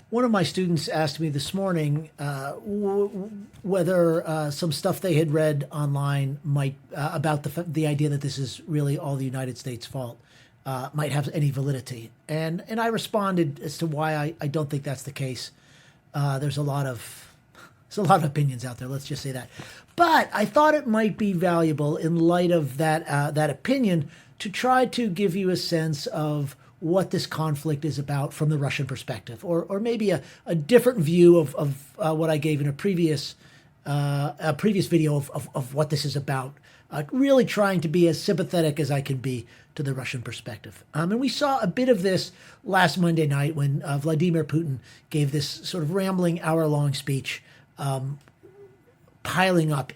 One of my students asked me this morning whether some stuff they had read online might about the idea that this is really all the United States' fault might have any validity, and I responded as to why I don't think that's the case. There's a lot of opinions out there. Let's just say that, but I thought it might be valuable in light of that opinion to try to give you a sense of what this conflict is about from the Russian perspective, or maybe a different view of what I gave in a previous video of what this is about. Really trying to be as sympathetic as I can be to the Russian perspective. And we saw a bit of this last Monday night when Vladimir Putin gave this sort of rambling hour-long speech, piling up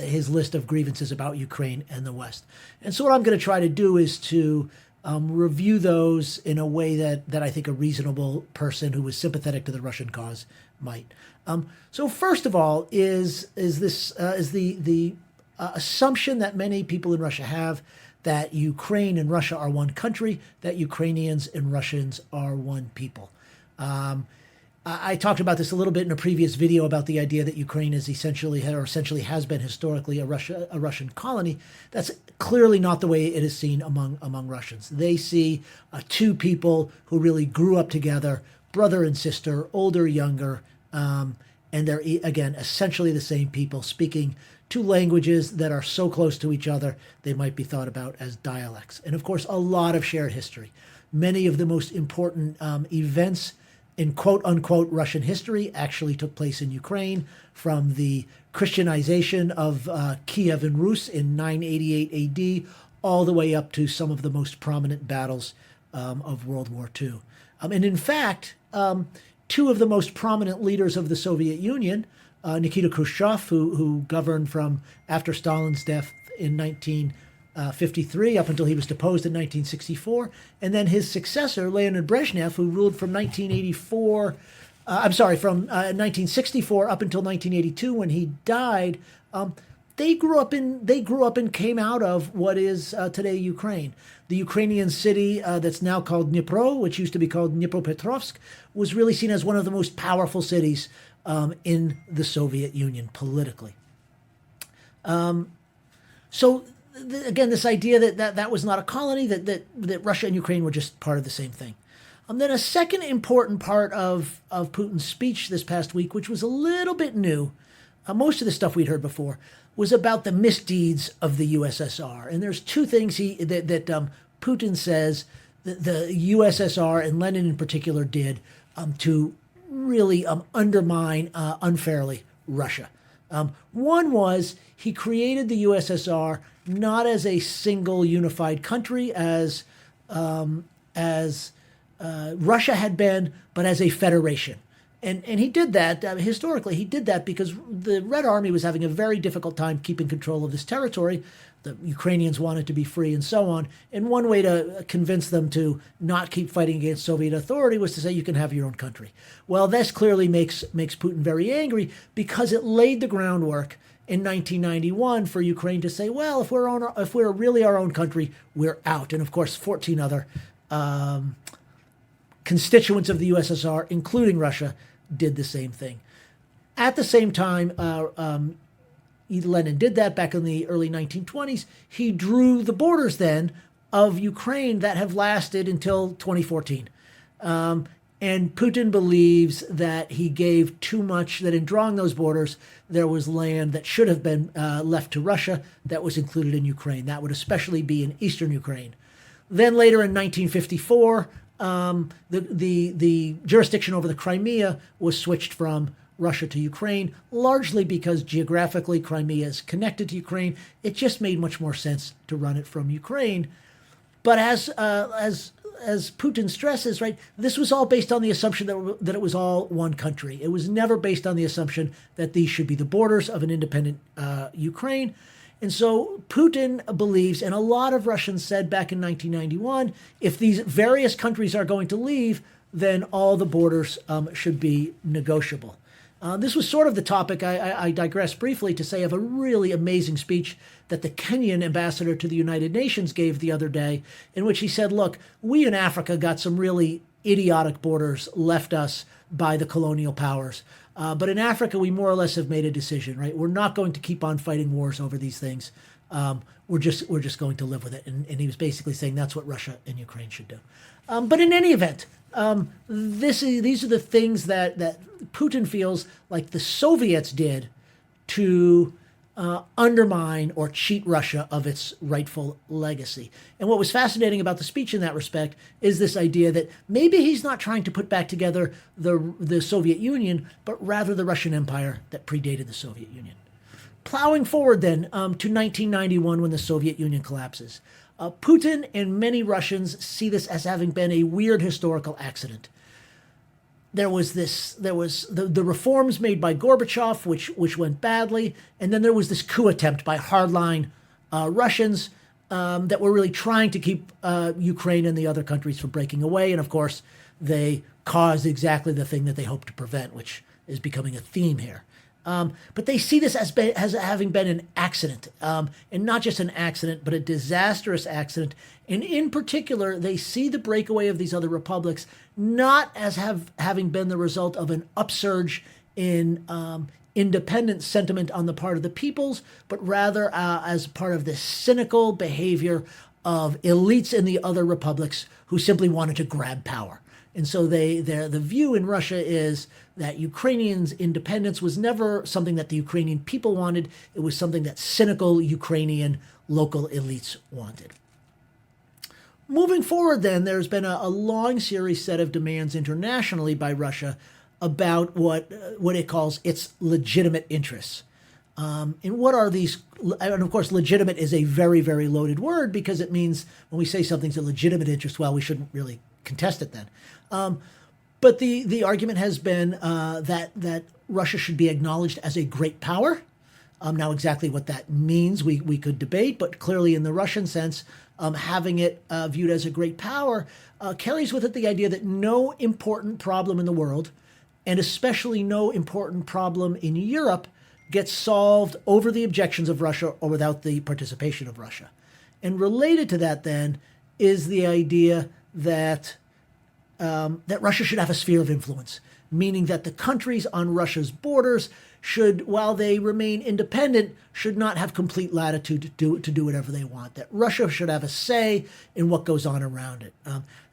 his list of grievances about Ukraine and the West. And so what I'm going to try to do is to review those in a way that I think a reasonable person who is sympathetic to the Russian cause might. So first of all is the assumption that many people in Russia have that Ukraine and Russia are one country, that Ukrainians and Russians are one people. I talked about this a little bit in a previous video about the idea that Ukraine is essentially has been historically a Russian colony. That's clearly not the way it is seen among Russians. They see two people who really grew up together, brother and sister, older, younger, and they're again essentially the same people speaking two languages that are so close to each other they might be thought about as dialects. And of course, a lot of shared history. Many of the most important events in quote-unquote Russian history actually took place in Ukraine, from the Christianization of Kiev and Rus in 988 AD all the way up to some of the most prominent battles of World War II. And in fact, two of the most prominent leaders of the Soviet Union, Nikita Khrushchev, who governed from after Stalin's death in 1953 up until he was deposed in 1964, and then his successor, Leonid Brezhnev, who ruled from 1964 up until 1982 when he died. They grew up and came out of what is today Ukraine. The Ukrainian city that's now called Dnipro, which used to be called Dnipropetrovsk, was really seen as one of the most powerful cities in the Soviet Union politically. So again, this idea that was not a colony, that Russia and Ukraine were just part of the same thing. Then a second important part of Putin's speech this past week, which was a little bit new, most of the stuff we'd heard before, was about the misdeeds of the USSR. And there's two things that Putin says that the USSR and Lenin in particular did to really undermine unfairly Russia. One was he created the USSR not as a single unified country as Russia had been, but as a federation. And he did that, historically, he did that because the Red Army was having a very difficult time keeping control of this territory. The Ukrainians wanted to be free and so on. And one way to convince them to not keep fighting against Soviet authority was to say you can have your own country. Well, this clearly makes Putin very angry because it laid the groundwork in 1991 for Ukraine to say, well, if we're really our own country, we're out. And of course, 14 other constituents of the USSR, including Russia, did the same thing. At the same time, Lenin did that back in the early 1920s. He drew the borders then of Ukraine that have lasted until 2014. And Putin believes that he gave too much, that in drawing those borders, there was land that should have been left to Russia that was included in Ukraine. That would especially be in eastern Ukraine. Then later in 1954, the jurisdiction over the Crimea was switched from Russia to Ukraine, largely because geographically Crimea is connected to Ukraine. It just made much more sense to run it from Ukraine. But as Putin stresses, right, this was all based on the assumption that it was all one country. It was never based on the assumption that these should be the borders of an independent Ukraine. And so Putin believes, and a lot of Russians said back in 1991, if these various countries are going to leave, then all the borders should be negotiable. This was sort of the topic, I digress briefly to say, of a really amazing speech that the Kenyan ambassador to the United Nations gave the other day, in which he said, look, we in Africa got some really idiotic borders left us by the colonial powers. But in Africa, we more or less have made a decision, right? We're not going to keep on fighting wars over these things. We're just going to live with it. And he was basically saying that's what Russia and Ukraine should do. But in any event, these are the things that Putin feels like the Soviets did to undermine or cheat Russia of its rightful legacy. And what was fascinating about the speech in that respect is this idea that maybe he's not trying to put back together the Soviet Union, but rather the Russian Empire that predated the Soviet Union. Plowing forward then to 1991 when the Soviet Union collapses. Putin and many Russians see this as having been a weird historical accident. There was the reforms made by Gorbachev, which went badly, and then there was this coup attempt by hardline Russians that were really trying to keep Ukraine and the other countries from breaking away, and of course they caused exactly the thing that they hoped to prevent, which is becoming a theme here. But they see this as having been an accident, and not just an accident, but a disastrous accident. And in particular, they see the breakaway of these other republics not as having been the result of an upsurge in independent sentiment on the part of the peoples, but rather as part of this cynical behavior of elites in the other republics who simply wanted to grab power. And so the view in Russia is that Ukrainians' independence was never something that the Ukrainian people wanted. It was something that cynical Ukrainian local elites wanted. Moving forward, then, there's been a long series set of demands internationally by Russia about what it calls its legitimate interests. And what are these? And of course, legitimate is a very, very loaded word because it means when we say something's a legitimate interest, well, we shouldn't really contest it then. But the argument has been that Russia should be acknowledged as a great power. Now, exactly what that means, we could debate, but clearly in the Russian sense, having it viewed as a great power carries with it the idea that no important problem in the world, and especially no important problem in Europe, gets solved over the objections of Russia or without the participation of Russia. And related to that, then, is the idea that Russia should have a sphere of influence, meaning that the countries on Russia's borders should, while they remain independent, should not have complete latitude to do whatever they want, that Russia should have a say in what goes on around it.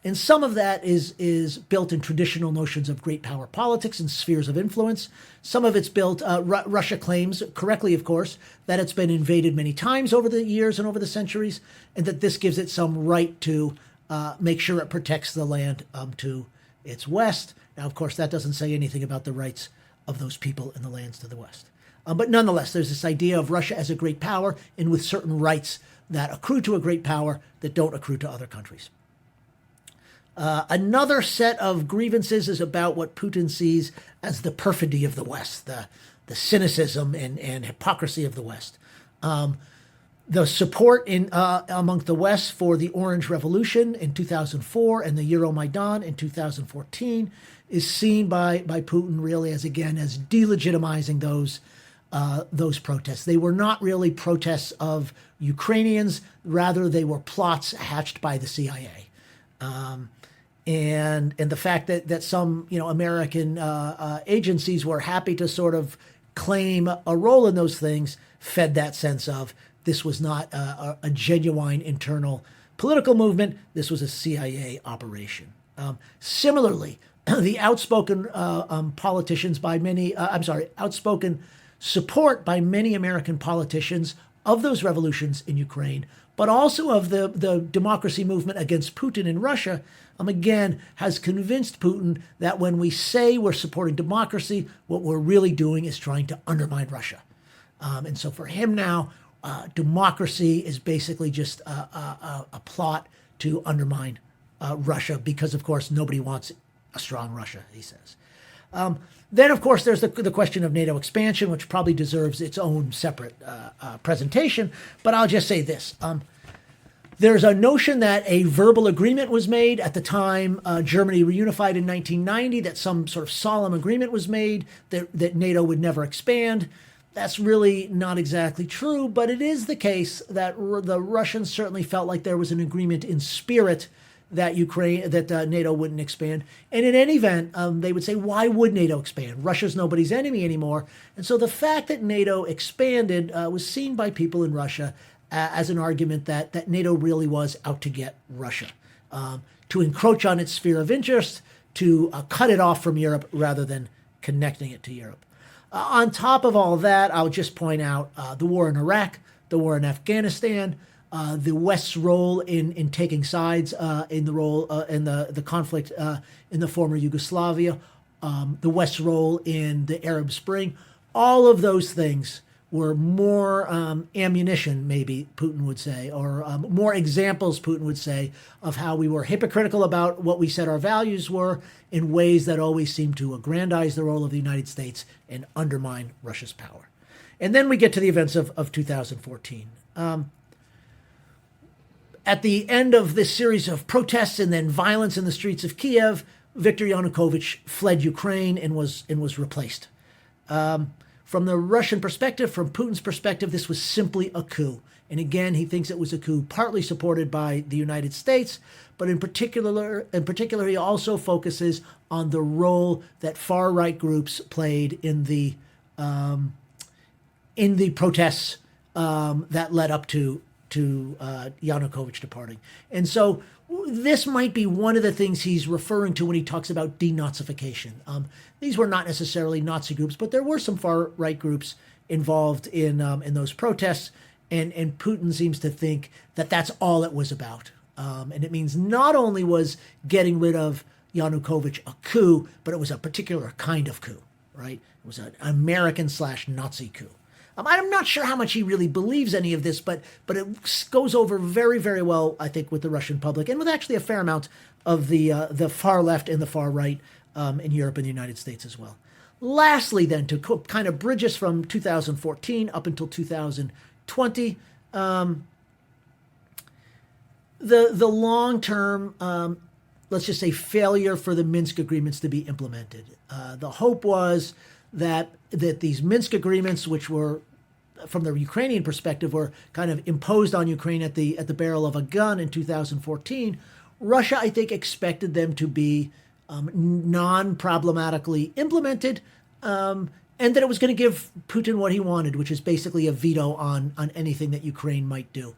And some of that is built in traditional notions of great power politics and spheres of influence. Some of it's built, Russia claims, correctly of course, that it's been invaded many times over the years and over the centuries, and that this gives it some right to make sure it protects the land to its west. Now, of course, that doesn't say anything about the rights of those people in the lands to the west. But nonetheless, there's this idea of Russia as a great power and with certain rights that accrue to a great power that don't accrue to other countries. Another set of grievances is about what Putin sees as the perfidy of the West, the cynicism and hypocrisy of the West. The support among the West for the Orange Revolution in 2004 and the Euromaidan in 2014 is seen by Putin really as delegitimizing those protests. They were not really protests of Ukrainians, rather they were plots hatched by the CIA. And the fact that some American agencies were happy to sort of claim a role in those things fed that sense of this was not a genuine internal political movement. This was a CIA operation. Similarly, the outspoken politicians by many, outspoken support by many American politicians of those revolutions in Ukraine, but also of the democracy movement against Putin in Russia, again, has convinced Putin that when we say we're supporting democracy, what we're really doing is trying to undermine Russia. And so for him now, democracy is basically just a plot to undermine Russia because, of course, nobody wants a strong Russia, he says. Then, of course, there's the question of NATO expansion, which probably deserves its own separate presentation. But I'll just say this. There's a notion that a verbal agreement was made at the time Germany reunified in 1990, that some sort of solemn agreement was made that NATO would never expand. That's really not exactly true, but it is the case that the Russians certainly felt like there was an agreement in spirit that NATO wouldn't expand. And in any event, they would say, why would NATO expand? Russia's nobody's enemy anymore. And so the fact that NATO expanded was seen by people in Russia as an argument that NATO really was out to get Russia, to encroach on its sphere of interest, to cut it off from Europe rather than connecting it to Europe. On top of all that, I'll just point out the war in Iraq, the war in Afghanistan, the West's role in taking sides in the conflict in the former Yugoslavia, the West's role in the Arab Spring. All of those things were more ammunition, maybe Putin would say, or more examples, Putin would say, of how we were hypocritical about what we said our values were in ways that always seemed to aggrandize the role of the United States and undermine Russia's power. And then we get to the events of 2014. At the end of this series of protests and then violence in the streets of Kiev, Viktor Yanukovych fled Ukraine and was replaced. From the Russian perspective, from Putin's perspective, this was simply a coup. And again, he thinks it was a coup partly supported by the United States, but in particular, he also focuses on the role that far-right groups played in the protests that led up to Yanukovych departing. And so this might be one of the things he's referring to when he talks about denazification. These were not necessarily Nazi groups, but there were some far-right groups involved in those protests, and Putin seems to think that that's all it was about. And it means not only was getting rid of Yanukovych a coup, but it was a particular kind of coup, right? It was an American/Nazi coup. I'm not sure how much he really believes any of this, but it goes over very, very well, I think, with the Russian public and with actually a fair amount of the far left and the far right in Europe and the United States as well. Lastly, then, to kind of bridge us from 2014 up until 2020, the long-term, let's just say, failure for the Minsk agreements to be implemented. The hope was that these Minsk agreements, which were, from the Ukrainian perspective, were kind of imposed on Ukraine at the barrel of a gun in 2014, Russia, I think, expected them to be non-problematically implemented, and that it was going to give Putin what he wanted, which is basically a veto on anything that Ukraine might do.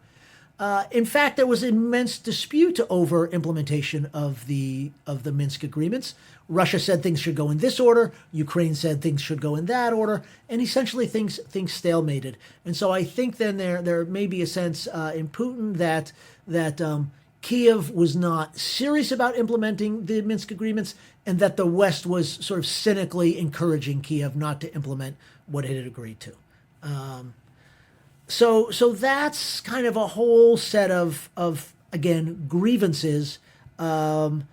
In fact, there was immense dispute over implementation of the Minsk agreements. Russia said things should go in this order. Ukraine said things should go in that order, and essentially things stalemated. And so I think then there may be a sense in Putin that Kiev was not serious about implementing the Minsk agreements, and that the West was sort of cynically encouraging Kiev not to implement what it had agreed to. So that's kind of a whole set of again, grievances that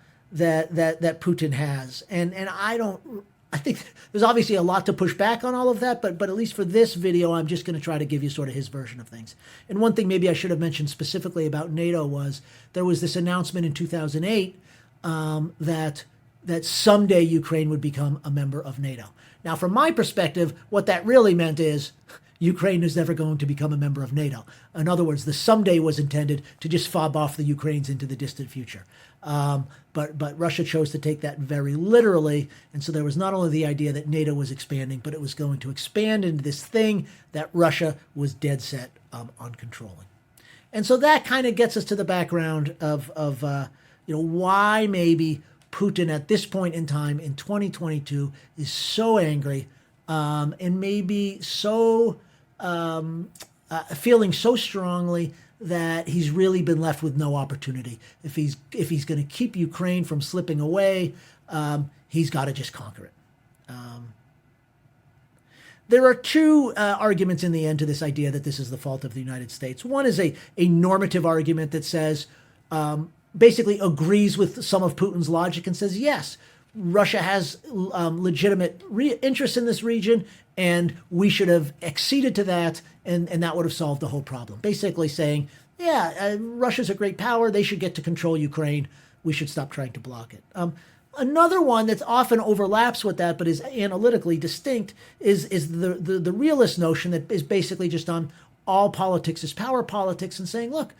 Putin has, and I think there's obviously a lot to push back on all of that, but at least for this video, I'm just going to try to give you sort of his version of things. And one thing maybe I should have mentioned specifically about NATO was there was this announcement in 2008 that someday Ukraine would become a member of NATO. Now, from my perspective, what that really meant is Ukraine is never going to become a member of NATO. In other words, the someday was intended to just fob off the Ukrainians into the distant future. But Russia chose to take that very literally. And so there was not only the idea that NATO was expanding, but it was going to expand into this thing that Russia was dead set on controlling. And so that kind of gets us to the background of why maybe Putin at this point in time in 2022 is so angry and maybe so feeling so strongly that he's really been left with no opportunity. If he's going to keep Ukraine from slipping away, he's got to just conquer it. There are two arguments in the end to this idea that this is the fault of the United States. One is a normative argument that says, basically agrees with some of Putin's logic and says, yes, Russia has legitimate interests in this region, and we should have acceded to that, and that would have solved the whole problem. Basically saying, yeah, Russia's a great power. They should get to control Ukraine. We should stop trying to block it. Another one that often overlaps with that, but is analytically distinct, is the realist notion that is basically just on all politics is power politics, and saying, look,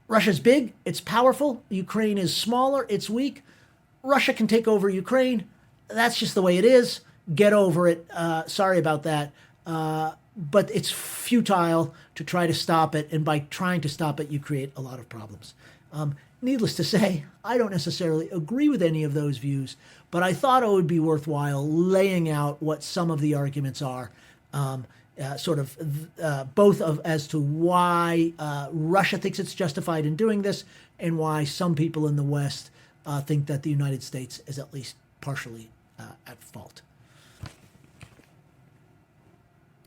Russia's big, it's powerful. Ukraine is smaller, it's weak. Russia can take over Ukraine. That's just the way it is. Get over it. Sorry about that. But it's futile to try to stop it. And by trying to stop it, you create a lot of problems. Needless to say, I don't necessarily agree with any of those views, but I thought it would be worthwhile laying out what some of the arguments are, both of as to why Russia thinks it's justified in doing this, and why some people in the West think that the United States is at least partially at fault.